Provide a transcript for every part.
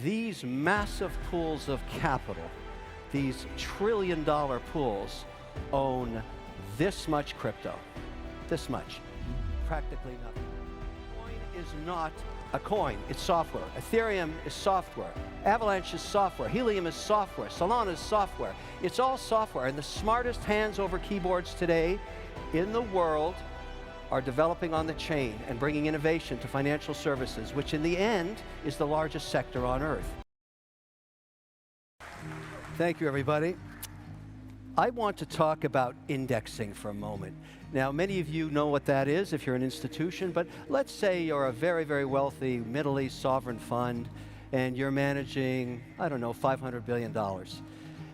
These massive pools of capital, these trillion-dollar pools, own this much crypto. This much. Practically nothing. Bitcoin is not a coin, it's software. Ethereum is software. Avalanche is software. Helium is software. Solana is software. It's all software, and the smartest hands over keyboards today in the world are developing on the chain and bringing innovation to financial services, which in the end is the largest sector on Earth. Thank you, everybody. I want to talk about indexing for a moment. Now, many of you know what that is if you're an institution, but let's say you're a very, very wealthy Middle East sovereign fund and you're managing, I don't know, $500 billion.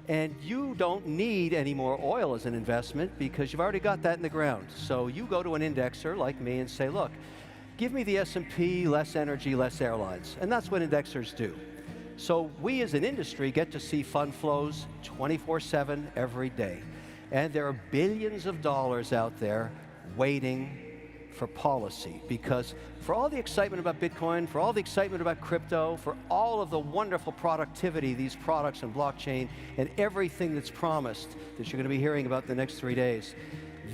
And you don't need any more oil as an investment because you've already got that in the ground. So you go to an indexer like me and say, look, give me the S&P, less energy, less airlines. And that's what indexers do. So we as an industry get to see fund flows 24/7 every day. And there are billions of dollars out there waiting for policy, because for all the excitement about Bitcoin, for all the excitement about crypto, for all of the wonderful productivity, these products and blockchain, and everything that's promised that you're going to be hearing about in the next 3 days,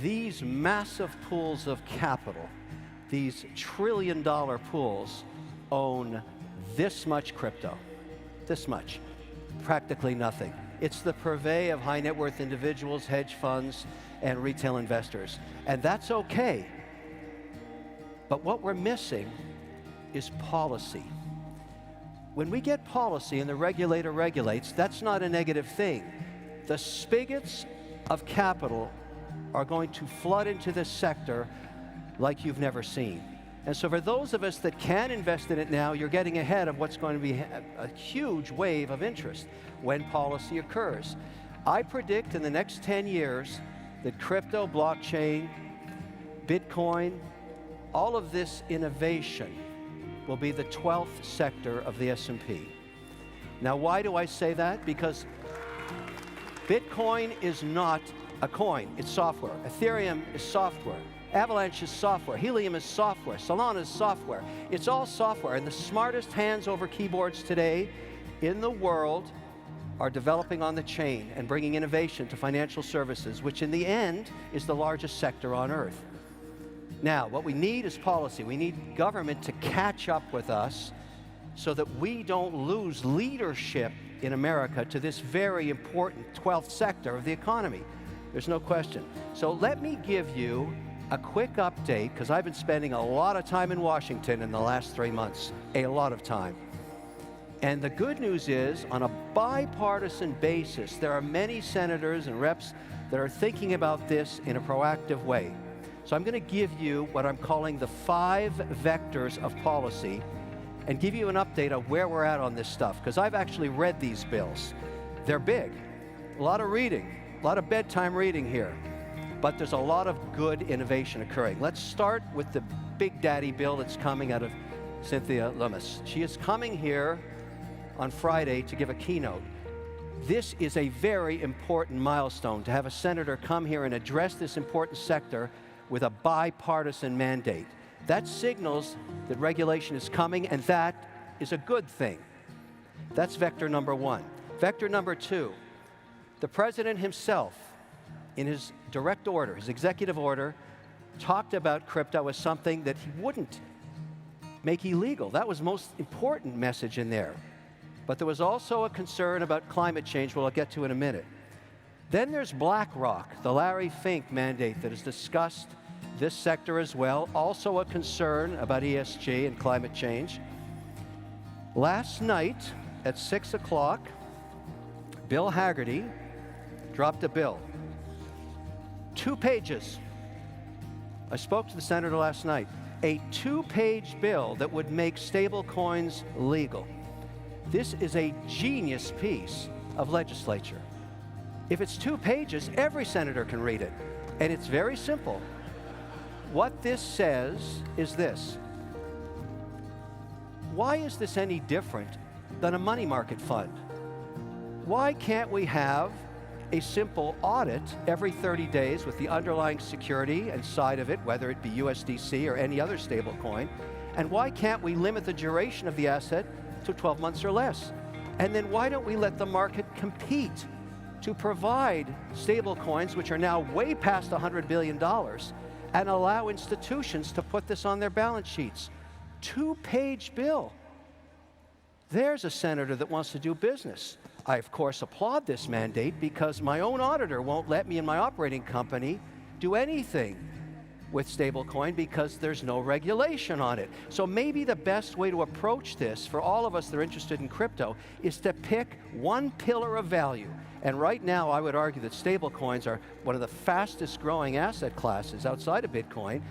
these massive pools of capital, these trillion-dollar pools, own this much crypto. This much. Practically nothing. It's the purvey of high net worth individuals, hedge funds, and retail investors. And that's okay. But what we're missing is policy. When we get policy and the regulator regulates, that's not a negative thing. The spigots of capital are going to flood into this sector like you've never seen. And so for those of us that can invest in it now, you're getting ahead of what's going to be a huge wave of interest when policy occurs. I predict in the next 10 years that crypto, blockchain, Bitcoin, all of this innovation will be the 12th sector of the S&P. Now, why do I say that? Because Bitcoin is not a coin, it's software. Ethereum is software. Avalanche is software. Helium is software. Solana is software. It's all software, and the smartest hands over keyboards today in the world are developing on the chain and bringing innovation to financial services, which in the end is the largest sector on Earth. Now, what we need is policy. We need government to catch up with us so that we don't lose leadership in America to this very important 12th sector of the economy. There's no question. So let me give you a quick update, because I've been spending a lot of time in Washington in the last 3 months, a lot of time. And the good news is, on a bipartisan basis, there are many senators and reps that are thinking about this in a proactive way. So I'm going to give you what I'm calling the 5 vectors of policy and give you an update of where we're at on this stuff, because I've actually read these bills. They're big, a lot of reading, a lot of bedtime reading here. But there's a lot of good innovation occurring. Let's start with the big daddy bill that's coming out of Cynthia Lummis. She is coming here on Friday to give a keynote. This is a very important milestone to have a senator come here and address this important sector with a bipartisan mandate. That signals that regulation is coming, and that is a good thing. That's vector number 1. Vector number 2, the president himself, in his direct order, his executive order, talked about crypto as something that he wouldn't make illegal. That was the most important message in there. But there was also a concern about climate change, which I'll get to in a minute. Then there's BlackRock, the Larry Fink mandate that has discussed this sector as well, also a concern about ESG and climate change. Last night at 6 o'clock, Bill Hagerty dropped a bill. 2 pages. I spoke to the senator last night. A 2-page bill that would make stable coins legal. This is a genius piece of legislature. If it's 2 pages, every senator can read it. And it's very simple. What this says is this. Why is this any different than a money market fund? Why can't we have a simple audit every 30 days with the underlying security and side of it, whether it be USDC or any other stable coin? And why can't we limit the duration of the asset to 12 months or less. And then why don't we let the market compete to provide stable coins, which are now way past $100 billion, and allow institutions to put this on their balance sheets? Two-page bill. There's a senator that wants to do business. I, of course, applaud this mandate because my own auditor won't let me and my operating company do anything with stablecoin because there's no regulation on it. So maybe the best way to approach this for all of us that are interested in crypto is to pick one pillar of value. And right now, I would argue that stablecoins are one of the fastest growing asset classes outside of Bitcoin,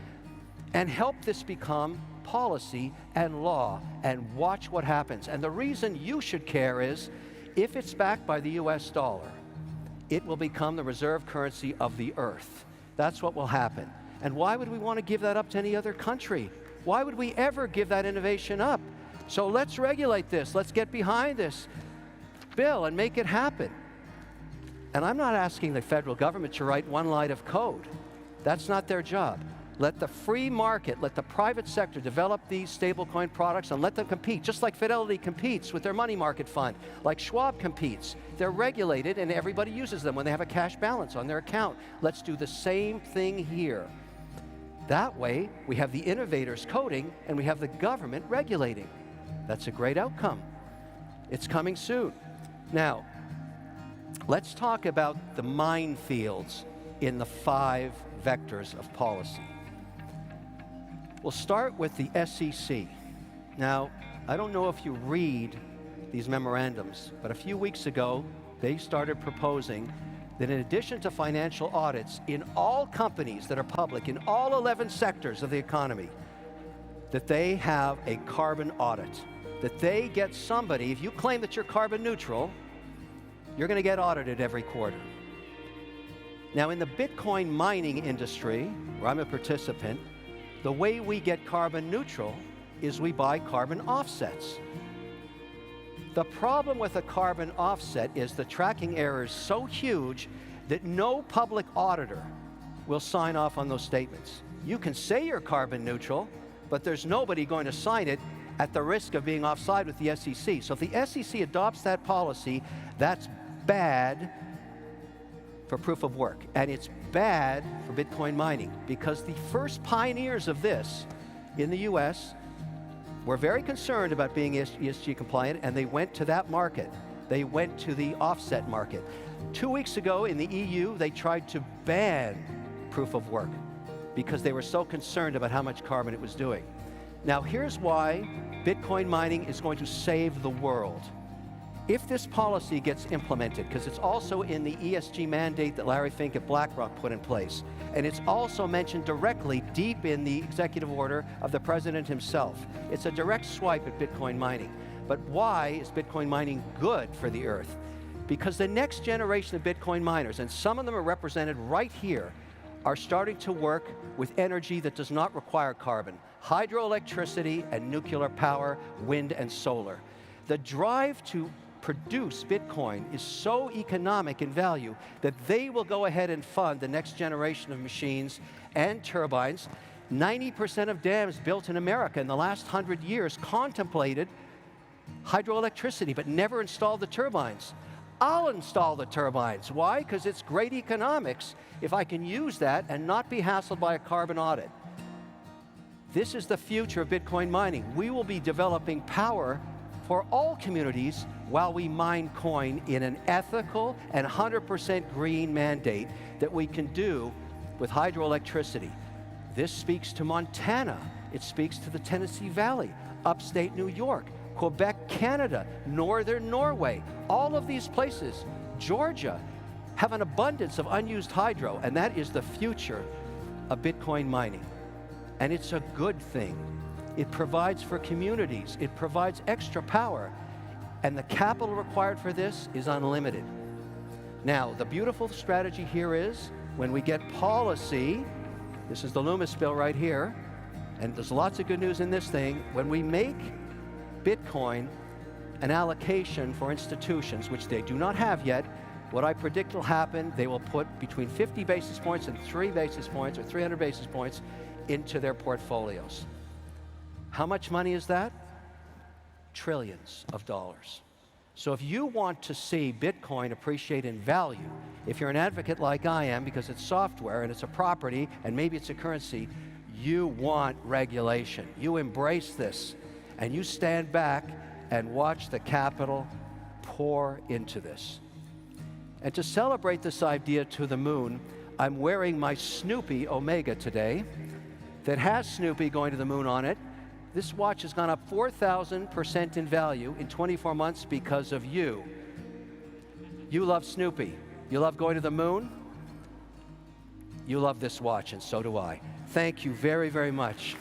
and help this become policy and law, and watch what happens. And the reason you should care is, if it's backed by the US dollar, it will become the reserve currency of the earth. That's what will happen. And why would we want to give that up to any other country? Why would we ever give that innovation up? So let's regulate this. Let's get behind this bill and make it happen. And I'm not asking the federal government to write one line of code. That's not their job. Let the free market, let the private sector develop these stablecoin products and let them compete, just like Fidelity competes with their money market fund, like Schwab competes. They're regulated and everybody uses them when they have a cash balance on their account. Let's do the same thing here. That way, we have the innovators coding and we have the government regulating. That's a great outcome. It's coming soon. Now, let's talk about the minefields in the 5 vectors of policy. We'll start with the SEC. Now, I don't know if you read these memorandums, but a few weeks ago, they started proposing that in addition to financial audits in all companies that are public, in all 11 sectors of the economy, that they have a carbon audit, that they get somebody, if you claim that you're carbon neutral, you're going to get audited every quarter. Now, in the Bitcoin mining industry, where I'm a participant, the way we get carbon neutral is we buy carbon offsets. The problem with a carbon offset is the tracking error is so huge that no public auditor will sign off on those statements. You can say you're carbon neutral, but there's nobody going to sign it at the risk of being offside with the SEC. So if the SEC adopts that policy, that's bad for proof of work, and it's bad for Bitcoin mining, because the first pioneers of this in the US were very concerned about being ESG compliant, and they went to that market. They went to the offset market. 2 weeks ago in the EU, they tried to ban proof of work because they were so concerned about how much carbon it was doing. Now, here's why Bitcoin mining is going to save the world. If this policy gets implemented, because it's also in the ESG mandate that Larry Fink at BlackRock put in place, and it's also mentioned directly deep in the executive order of the president himself. It's a direct swipe at Bitcoin mining. But why is Bitcoin mining good for the earth? Because the next generation of Bitcoin miners, and some of them are represented right here, are starting to work with energy that does not require carbon. Hydroelectricity and nuclear power, wind and solar. The drive to produce Bitcoin is so economic in value that they will go ahead and fund the next generation of machines and turbines. 90% of dams built in America in the last 100 years contemplated hydroelectricity, but never installed the turbines. I'll install the turbines. Why? Because it's great economics if I can use that and not be hassled by a carbon audit. This is the future of Bitcoin mining. We will be developing power for all communities while we mine coin in an ethical and 100% green mandate that we can do with hydroelectricity. This speaks to Montana. It speaks to the Tennessee Valley, upstate New York, Quebec, Canada, northern Norway. All of these places, Georgia, have an abundance of unused hydro, and that is the future of Bitcoin mining. And it's a good thing. It provides for communities. It provides extra power. And the capital required for this is unlimited. Now, the beautiful strategy here is when we get policy, this is the Loomis bill right here, and there's lots of good news in this thing, when we make Bitcoin an allocation for institutions, which they do not have yet, what I predict will happen, they will put between 50 basis points and 3 basis points or 300 basis points into their portfolios. How much money is that? trillions of dollars. So if you want to see Bitcoin appreciate in value, if you're an advocate like I am, because it's software and it's a property and maybe it's a currency, you want regulation. You embrace this and you stand back and watch the capital pour into this. And to celebrate this idea to the moon, I'm wearing my Snoopy Omega today that has Snoopy going to the moon on it. This watch has gone up 4,000% in value in 24 months because of you. You love Snoopy. You love going to the moon. You love this watch, and so do I. Thank you very, very much.